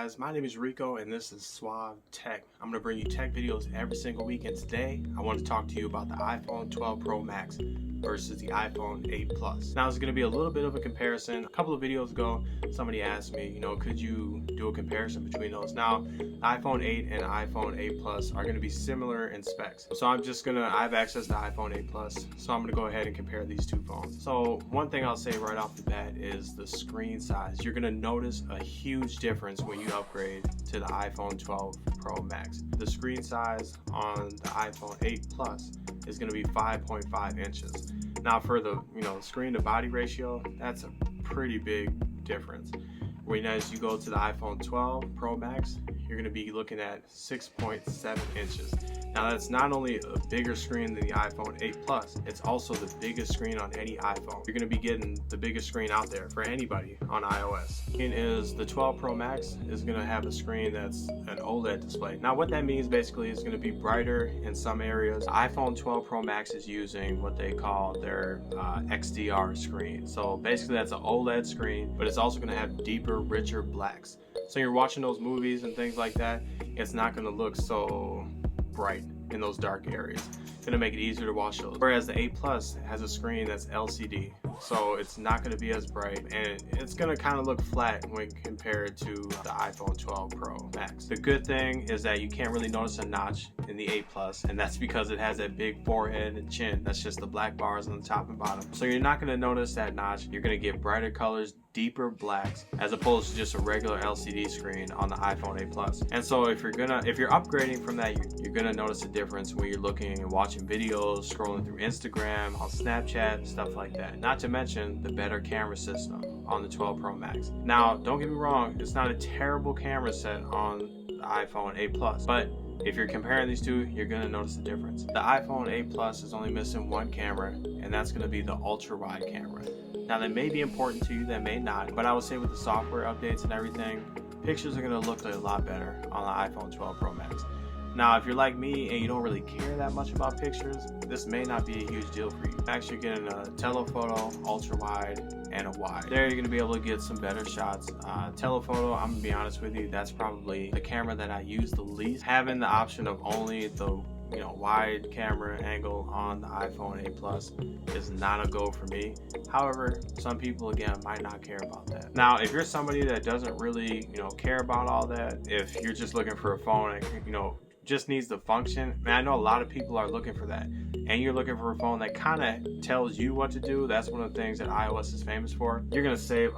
guys, my name is Rico and this is Suave Tech. I'm going to bring you tech videos every single week, and today I want to talk to you about the iPhone 12 Pro Max versus the iPhone 8 Plus. Now it's going to be a little bit of a comparison. A couple of videos ago somebody asked me, could you do a comparison between those? Now the iPhone 8 and iPhone 8 Plus are going to be similar in specs. So I have access to iPhone 8 Plus, so I'm going to go ahead and compare these two phones. So one thing I'll say right off the bat is the screen size. You're going to notice a huge difference when you upgrade to the iPhone 12 Pro Max. The screen size on the iPhone 8 Plus is going to be 5.5 inches. Now for the screen to body ratio, that's a pretty big difference. Whereas you go to the iPhone 12 Pro Max, you're going to be looking at 6.7 inches. Now that's not only a bigger screen than the iPhone 8 Plus, it's also the biggest screen on any iPhone. You're going to be getting the biggest screen out there for anybody on iOS. The 12 Pro Max is going to have a screen that's an OLED display. Now what that means basically is going to be brighter in some areas. The iPhone 12 Pro Max is using what they call their XDR screen. So basically that's an OLED screen, but it's also going to have deeper, richer blacks. So you're watching those movies and things like that, it's not going to look so bright in those dark areas. It's going to make it easier to watch those. Whereas the 8 Plus has a screen that's LCD, so it's not going to be as bright, and it's going to kind of look flat when compared to the iPhone 12 Pro Max. The good thing is that you can't really notice a notch in the 8 Plus, and that's because it has that big forehead and chin. That's just the black bars on the top and bottom. So you're not going to notice that notch. You're going to get brighter colors, deeper blacks, as opposed to just a regular LCD screen on the iPhone 8 Plus. And so if you're upgrading from that, you're gonna notice a difference when you're looking and watching videos, scrolling through Instagram, on Snapchat, stuff like that. Not to mention the better camera system on the 12 Pro Max. Now, don't get me wrong, it's not a terrible camera set on the iPhone 8 Plus, but if you're comparing these two, you're going to notice the difference. The iPhone 8 Plus is only missing one camera, and that's going to be the ultra-wide camera. Now that may be important to you, that may not, but I would say with the software updates and everything, pictures are going to look a lot better on the iPhone 12 Pro Max. Now, if you're like me and you don't really care that much about pictures, this may not be a huge deal for you. Actually, you're getting a telephoto, ultra wide, and a wide. There, you're going to be able to get some better shots. Telephoto, I'm going to be honest with you, that's probably the camera that I use the least. Having the option of only the wide camera angle on the iPhone 8 Plus is not a go for me. However, some people again might not care about that. Now, if you're somebody that doesn't really care about all that, if you're just looking for a phone and just needs the function, I know a lot of people are looking for that, and you're looking for a phone that kind of tells you what to do. That's one of the things that iOS is famous for. You're gonna save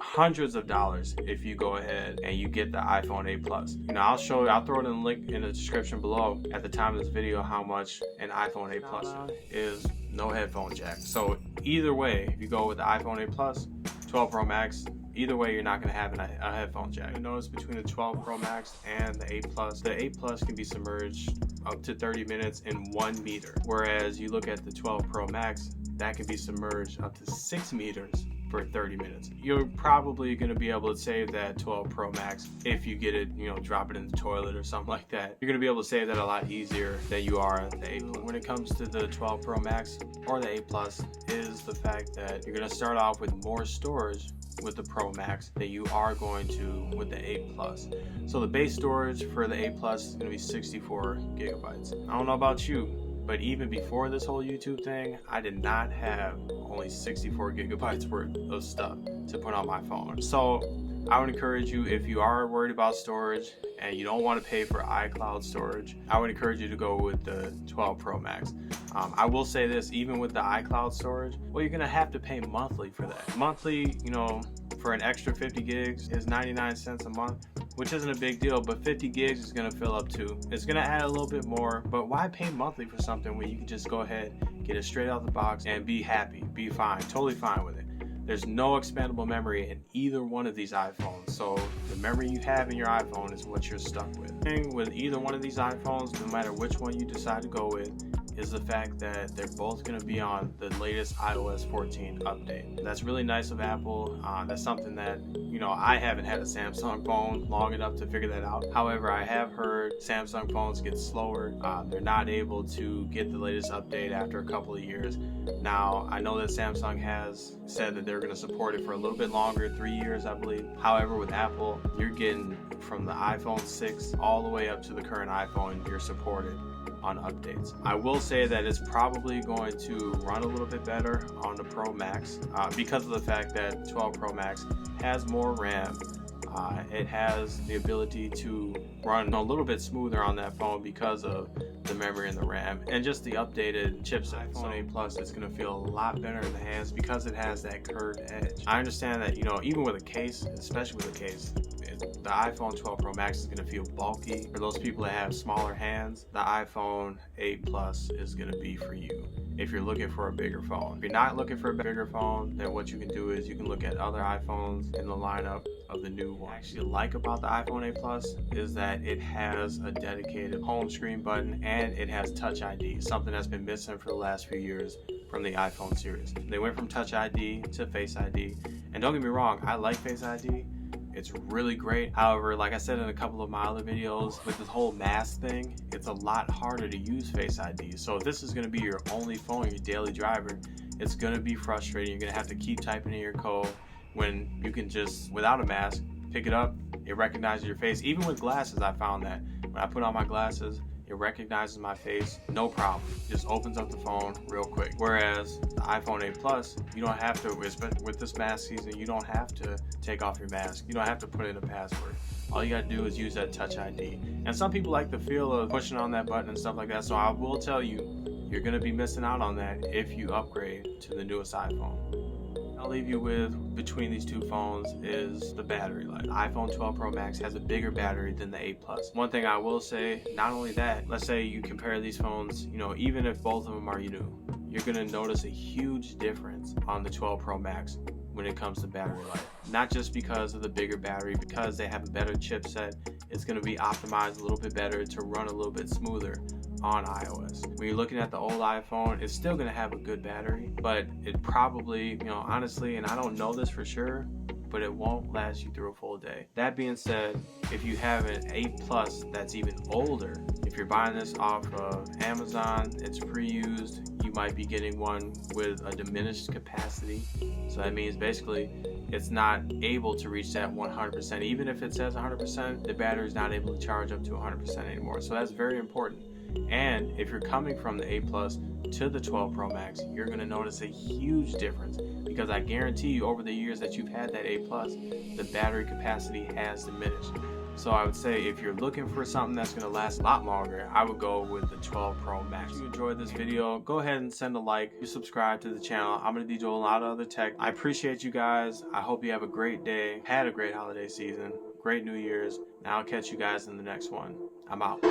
hundreds of dollars if you go ahead and you get the iPhone 8 Plus. I'll throw it in the link in the description below at the time of this video how much an iPhone 8 Plus is. No headphone jack. So either way, if you go with the iPhone 8 Plus, 12 Pro Max, either way, you're not going to have a headphone jack. You notice between the 12 Pro Max and the 8 Plus, the 8 Plus can be submerged up to 30 minutes in 1 meter. Whereas you look at the 12 Pro Max, that can be submerged up to 6 meters for 30 minutes. You're probably going to be able to save that 12 Pro Max if you get it, drop it in the toilet or something like that. You're going to be able to save that a lot easier than you are the 8 Plus. When it comes to the 12 Pro Max or the 8 Plus is the fact that you're going to start off with more storage with the Pro Max than you are going to with the 8 Plus. So the base storage for the 8 Plus is going to be 64 gigabytes. I don't know about you, but even before this whole YouTube thing, I did not have only 64 gigabytes worth of stuff to put on my phone. So I would encourage you, if you are worried about storage and you don't want to pay for iCloud storage, I would encourage you to go with the 12 Pro Max. I will say this, even with the iCloud storage, well, you're going to have to pay monthly for that. Monthly, for an extra 50 gigs is 99 cents a month, which isn't a big deal, but 50 gigs is going to fill up too. It's going to add a little bit more, but why pay monthly for something when you can just go ahead, get it straight out the box, and be happy, be fine, totally fine with it. There's no expandable memory in either one of these iPhones, so the memory you have in your iPhone is what you're stuck with. With either one of these iPhones, no matter which one you decide to go with, is the fact that they're both going to be on the latest iOS 14 update. That's really nice of Apple. That's something that, I haven't had a Samsung phone long enough to figure that out. However, I have heard Samsung phones get slower. They're not able to get the latest update after a couple of years. Now, I know that Samsung has said that they're going to support it for a little bit longer, 3 years, I believe. However, with Apple, you're getting from the iPhone 6 all the way up to the current iPhone, you're supported on updates. I will say that it's probably going to run a little bit better on the Pro Max because of the fact that 12 Pro Max has more RAM. It has the ability to run a little bit smoother on that phone because of the memory and the RAM, and just the updated chipset. iPhone 8 Plus is going to feel a lot better in the hands because it has that curved edge. I understand that, even with a case, especially with a case, the iPhone 12 Pro Max is going to feel bulky. For those people that have smaller hands, the iPhone 8 Plus is going to be for you if you're looking for a bigger phone. If you're not looking for a bigger phone, then what you can do is you can look at other iPhones in the lineup of the new one. What I actually like about the iPhone 8 Plus is that it has a dedicated home screen button and it has Touch ID, something that's been missing for the last few years from the iPhone series. They went from Touch ID to Face ID, and don't get me wrong, I like Face ID. It's really great. However, like I said in a couple of my other videos, with this whole mask thing, it's a lot harder to use Face ID. So if this is going to be your only phone, your daily driver, it's going to be frustrating. You're going to have to keep typing in your code when you can just, without a mask, pick it up, it recognizes your face. Even with glasses, I found that when I put on my glasses, it recognizes my face, no problem. Just opens up the phone real quick. Whereas the iPhone 8 Plus, you don't have to, with this mask season, you don't have to take off your mask. You don't have to put in a password. All you gotta do is use that Touch ID. And some people like the feel of pushing on that button and stuff like that. So I will tell you, you're gonna be missing out on that if you upgrade to the newest iPhone. I'll leave you with between these two phones is the battery life. The iPhone 12 Pro Max has a bigger battery than the 8 Plus. One thing I will say, not only that, let's say you compare these phones, even if both of them are new, you're gonna notice a huge difference on the 12 Pro Max when it comes to battery life. Not just because of the bigger battery, because they have a better chipset, it's gonna be optimized a little bit better to run a little bit smoother on iOS. When you're looking at the old iPhone, it's still going to have a good battery, but it probably, honestly, and I don't know this for sure, but it won't last you through a full day. That being said, if you have an 8 Plus that's even older, if you're buying this off of Amazon, it's pre-used, you might be getting one with a diminished capacity. So that means basically it's not able to reach that 100%. Even if it says 100%, the battery is not able to charge up to 100% anymore. So that's very important. And if you're coming from the 8 Plus to the 12 Pro Max, you're going to notice a huge difference, because I guarantee you over the years that you've had that 8 Plus, the battery capacity has diminished. So I would say if you're looking for something that's going to last a lot longer, I would go with the 12 Pro Max. If you enjoyed this video, go ahead and send a like. You subscribe to the channel. I'm going to be doing a lot of other tech. I appreciate you guys. I hope you have a great day. Had a great holiday season. Great New Year's. Now I'll catch you guys in the next one. I'm out.